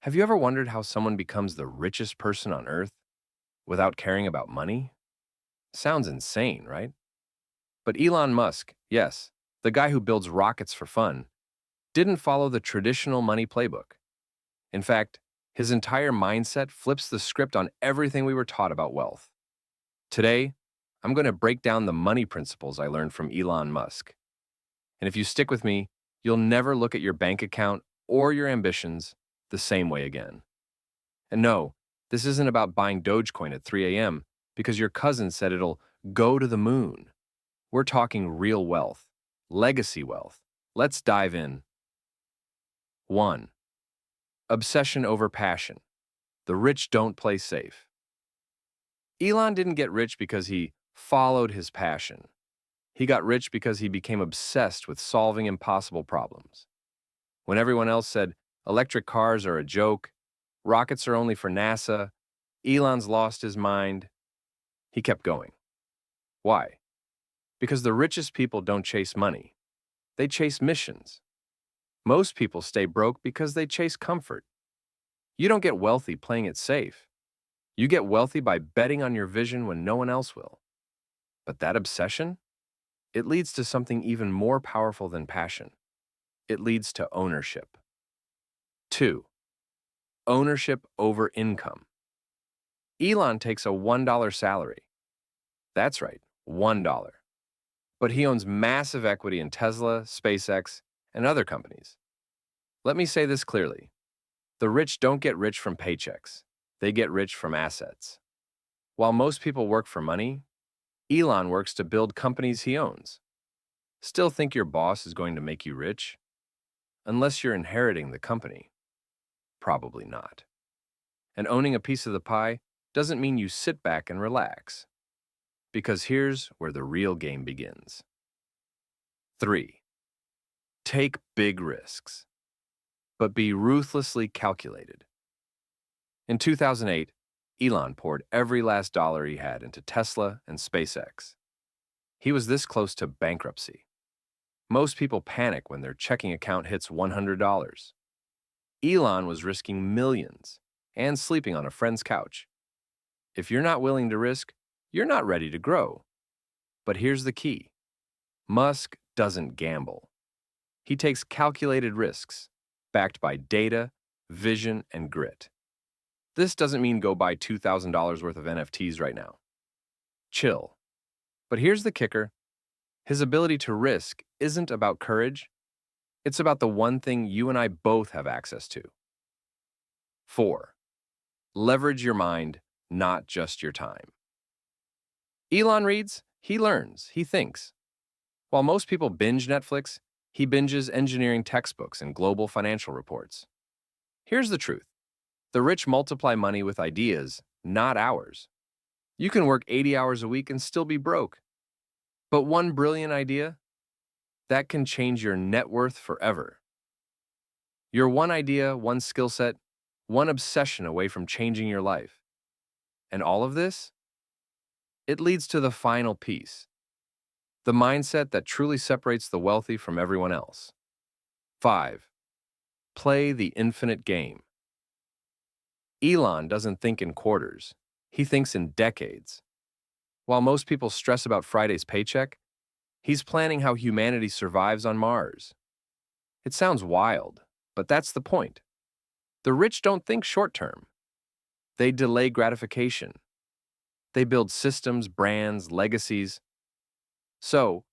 Have you ever wondered how someone becomes the richest person on Earth without caring about money? Sounds insane, right? But Elon Musk, yes, the guy who builds rockets for fun, didn't follow the traditional money playbook. In fact, his entire mindset flips the script on everything we were taught about wealth. Today, I'm going to break down the money principles I learned from Elon Musk. And if you stick with me, you'll never look at your bank account or your ambitions the same way again. And no, this isn't about buying Dogecoin at 3 a.m. because your cousin said it'll go to the moon. We're talking real wealth, legacy wealth. Let's dive in. 1. Obsession over passion. The rich don't play safe. Elon didn't get rich because he followed his passion. He got rich because he became obsessed with solving impossible problems. When everyone else said electric cars are a joke, rockets are only for NASA, Elon's lost his mind, he kept going. Why? Because the richest people don't chase money. They chase missions. Most people stay broke because they chase comfort. You don't get wealthy playing it safe. You get wealthy by betting on your vision when no one else will. But that obsession? It leads to something even more powerful than passion. It leads to ownership. 2. Ownership over income. Elon takes a $1 salary. That's right, $1. But he owns massive equity in Tesla, SpaceX, and other companies. Let me say this clearly. The rich don't get rich from paychecks. They get rich from assets. While most people work for money, Elon works to build companies he owns. Still think your boss is going to make you rich? Unless you're inheriting the company. Probably not. And owning a piece of the pie doesn't mean you sit back and relax. Because here's where the real game begins. 3. Take big risks, but be ruthlessly calculated. In 2008, Elon poured every last dollar he had into Tesla and SpaceX. He was this close to bankruptcy. Most people panic when their checking account hits $100. Elon was risking millions and sleeping on a friend's couch. If you're not willing to risk, you're not ready to grow. But here's the key. Musk doesn't gamble. He takes calculated risks, backed by data, vision, and grit. This doesn't mean go buy $2,000 worth of NFTs right now. Chill. But here's the kicker. His ability to risk isn't about courage. It's about the one thing you and I both have access to. 4. Leverage your mind, not just your time. Elon reads, he learns, he thinks. While most people binge Netflix, he binges engineering textbooks and global financial reports. Here's the truth. The rich multiply money with ideas, not hours. You can work 80 hours a week and still be broke. But one brilliant idea, that can change your net worth forever. You're one idea, one skill set, one obsession away from changing your life. And all of this? It leads to the final piece. The mindset that truly separates the wealthy from everyone else. 5. Play the infinite game. Elon doesn't think in quarters. He thinks in decades. While most people stress about Friday's paycheck, he's planning how humanity survives on Mars. It sounds wild, but that's the point. The rich don't think short term. They delay gratification. They build systems, brands, legacies. So,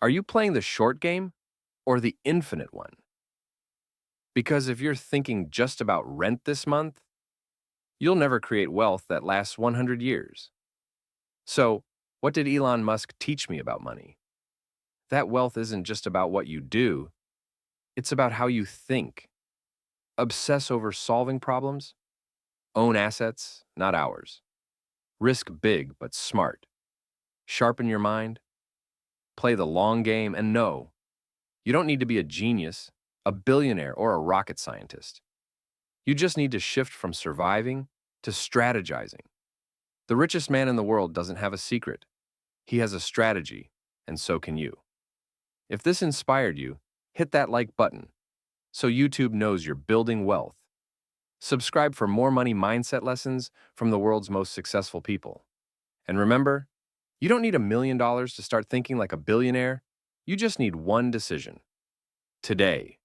are you playing the short game or the infinite one? Because if you're thinking just about rent this month, you'll never create wealth that lasts 100 years. So, what did Elon Musk teach me about money? That wealth isn't just about what you do, it's about how you think. Obsess over solving problems. Own assets, not ours. Risk big but smart. Sharpen your mind. Play the long game, and no, you don't need to be a genius, a billionaire, or a rocket scientist. You just need to shift from surviving to strategizing. The richest man in the world doesn't have a secret. He has a strategy, and so can you. If this inspired you, hit that like button so YouTube knows you're building wealth. Subscribe for more money mindset lessons from the world's most successful people. And remember, you don't need $1 million to start thinking like a billionaire. You just need one decision. Today.